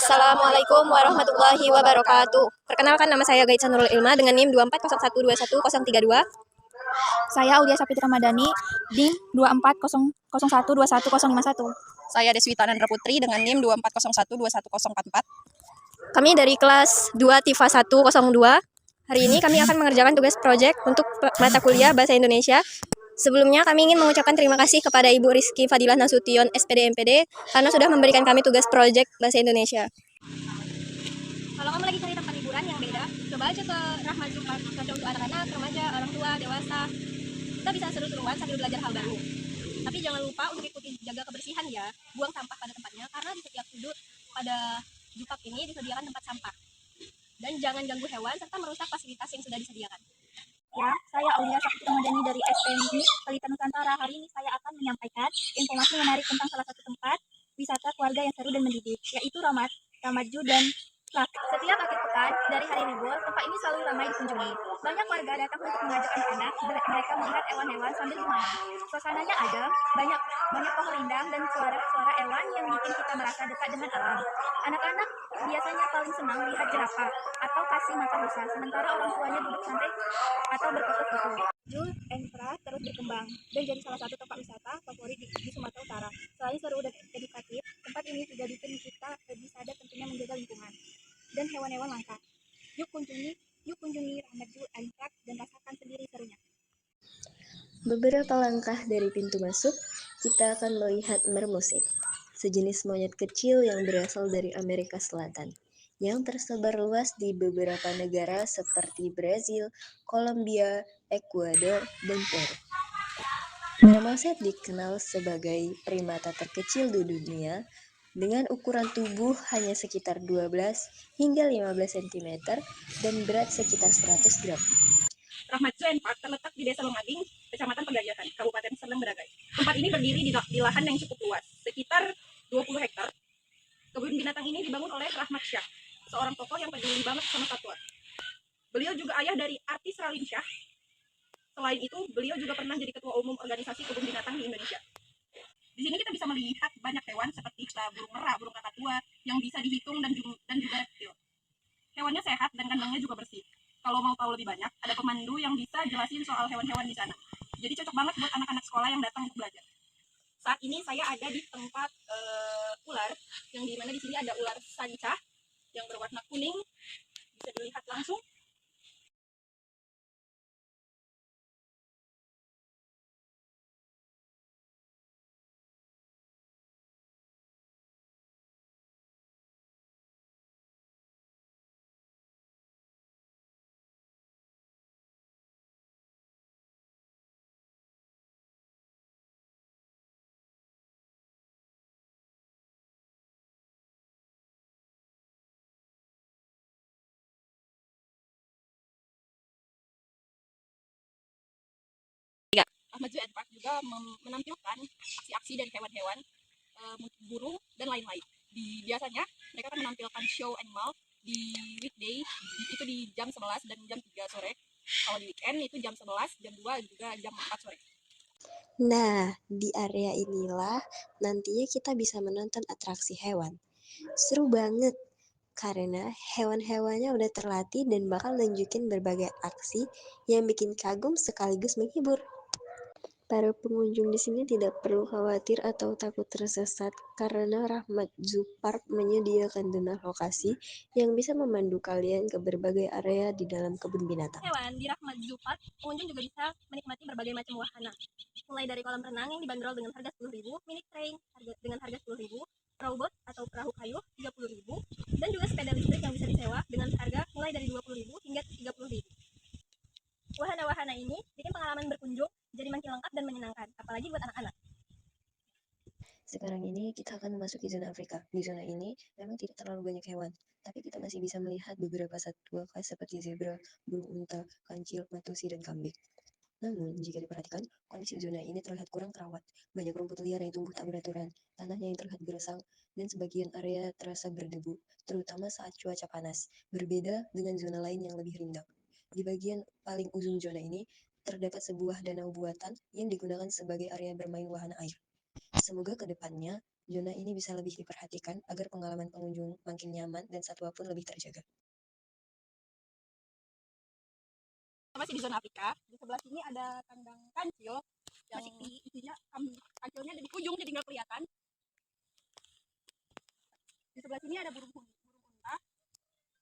Assalamualaikum warahmatullahi wabarakatuh. Perkenalkan, nama saya Gaitsa Nurul Ilma dengan NIM 240121032. Saya Aulia Sapitri Ramadhani, NIM 24001211051. Saya Deswita Nandra Putri dengan NIM 240121044. Kami dari kelas 2 TIFA 102. Hari ini kami akan mengerjakan tugas proyek untuk mata kuliah Bahasa Indonesia. Sebelumnya kami ingin mengucapkan terima kasih kepada Ibu Rizky Fadilah Nasution, SPD MPD, karena sudah memberikan kami tugas proyek Bahasa Indonesia. Kalau kamu lagi cari tempat hiburan yang beda, coba aja ke Rahmat Zupat, cocok untuk anak-anak, remaja, orang tua, dewasa. Kita bisa seru-seruan sambil belajar hal baru. Tapi jangan lupa untuk ikuti jaga kebersihan ya, buang sampah pada tempatnya, karena di setiap sudut pada Zupak ini disediakan tempat sampah. Dan jangan ganggu hewan serta merusak fasilitas yang sudah disediakan. Ya, saya Aulia Sapitri Ramadhani dari SPMI Pelita Nusantara. Hari ini saya akan menyampaikan informasi menarik tentang salah satu tempat wisata keluarga yang seru dan mendidik, yaitu Ramaju dan Plak. Setiap akhir pekan dari hari libur, tempat ini selalu ramai dikunjungi. Banyak warga datang untuk mengajak anak-anak mereka melihat hewan-hewan sambil bermain. Suasananya adem, banyak pohon rindang dan suara-suara hewan yang bikin kita merasa dekat dengan alam. Anak-anak biasanya paling senang melihat jerapah atau kasih makan rusa, sementara orang tuanya duduk santai atau berfoto-foto. Jul and Pra terus berkembang dan jadi salah satu tempat wisata favorit di Sumatera Utara. Selain seru dan edukatif, tempat ini juga bikin kita lebih sadar tentunya menjaga lingkungan dan hewan-hewan langka. Yuk kunjungi Ramaju and Pra dan rasakan sendiri serunya. Beberapa langkah dari pintu masuk, kita akan melihat mermusid, sejenis monyet kecil yang berasal dari Amerika Selatan, yang tersebar luas di beberapa negara seperti Brazil, Kolombia, Ekuador, dan Peru. Mermusid dikenal sebagai primata terkecil di dunia, dengan ukuran tubuh hanya sekitar 12 hingga 15 cm dan berat sekitar 100 gram. Rahmat Zoo Park terletak di Desa Longading, Kecamatan Pegajahan, Kabupaten Serdang Bedagai. Tempat ini berdiri di lahan yang cukup luas, sekitar 20 hektar. Kebun binatang ini dibangun oleh Rahmat Syah, seorang tokoh yang peduli banget sama satwa. Beliau juga ayah dari artis Raline Shah. Selain itu, beliau juga pernah jadi ketua umum organisasi kebun binatang di Indonesia. Di sini kita bisa melihat banyak hewan seperti burung merak, burung kakatua yang bisa dihitung dan juga reptil. Hewannya sehat dan kandangnya juga bersih. Kalau mau tahu lebih banyak, ada pemandu yang bisa jelasin soal hewan-hewan di sana. Jadi cocok banget buat anak-anak sekolah yang datang untuk belajar. Saat ini saya ada di tempat ular, yang dimana di sini ada ular sanca yang berwarna kuning, bisa dilihat langsung. Rahmat Zoo Park juga menampilkan aksi-aksi dari hewan-hewan, burung dan lain-lain. Biasanya mereka akan menampilkan show animal di weekday, itu di jam 11 dan jam 3 sore. Kalau di weekend itu jam 11, jam 2, juga jam 4 sore. Nah, di area inilah nantinya kita bisa menonton atraksi hewan. Seru banget, karena hewan-hewannya udah terlatih dan bakal nunjukin berbagai aksi yang bikin kagum sekaligus menghibur. Para pengunjung di sini tidak perlu khawatir atau takut tersesat karena Rahmat Zoo Park menyediakan 6 lokasi yang bisa memandu kalian ke berbagai area di dalam kebun binatang. Hewan di Rahmat Zoo Park, pengunjung juga bisa menikmati berbagai macam wahana. Mulai dari kolam renang yang dibanderol dengan harga 10.000, mini train dengan harga 10.000, rowboat atau perahu kayu 30.000, dan juga sepeda listrik yang bisa disewa dengan harga mulai dari 20.000 hingga 30.000. Wahana-wahana ini bikin pengalaman berkunjung jadi makin lengkap dan menyenangkan, apalagi buat anak-anak. Sekarang ini kita akan memasuki zona Afrika. Di zona ini memang tidak terlalu banyak hewan, tapi kita masih bisa melihat beberapa satwa khas seperti zebra, burung unta, kancil, matusi, dan kambing. Namun, jika diperhatikan, kondisi zona ini terlihat kurang terawat. Banyak rumput liar yang tumbuh tak beraturan, tanahnya yang terlihat gersang, dan sebagian area terasa berdebu, terutama saat cuaca panas, berbeda dengan zona lain yang lebih rindang. Di bagian paling ujung zona ini, terdapat sebuah danau buatan yang digunakan sebagai area bermain wahana air. Semoga ke depannya zona ini bisa lebih diperhatikan agar pengalaman pengunjung makin nyaman dan satwa pun lebih terjaga. Masih di zona Afrika. Di sebelah sini ada kandang kancil yang Masih isinya kambing. Kancilnya ada di ujung jadi nggak kelihatan. Di sebelah sini ada burung unta.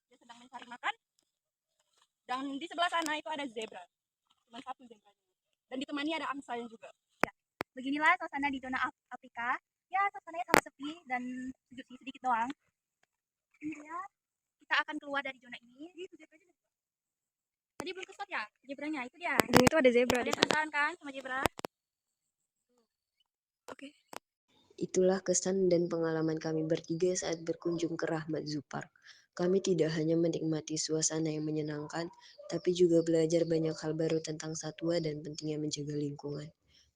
Dia sedang mencari makan. Dan di sebelah sana itu ada zebra. Cuma satu zebranya. Dan ditemani ada angsanya juga. Beginilah suasana di zona Afrika. Ya, suasananya sangat sepi dan sejuk sih, sedikit doang. Ini dia, kita akan keluar dari zona ini. Tadi belum ke ya, zebranya itu dia. Dan itu ada zebra Ada di yang sana. penasaran kan sama zebra? Itulah kesan dan pengalaman kami bertiga saat berkunjung ke Rahmat Zoo Park. Kami tidak hanya menikmati suasana yang menyenangkan, tapi juga belajar banyak hal baru tentang satwa dan pentingnya menjaga lingkungan.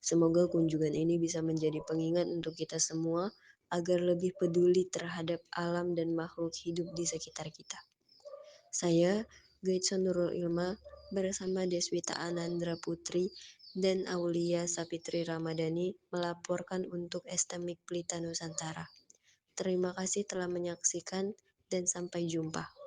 Semoga kunjungan ini bisa menjadi pengingat untuk kita semua agar lebih peduli terhadap alam dan makhluk hidup di sekitar kita. Saya, Gaitson Nurul Ilma, bersama Deswita Anandra Putri dan Aulia Sapitri Ramadhani melaporkan untuk Estemik Pelita Nusantara. Terima kasih telah menyaksikan dan sampai jumpa.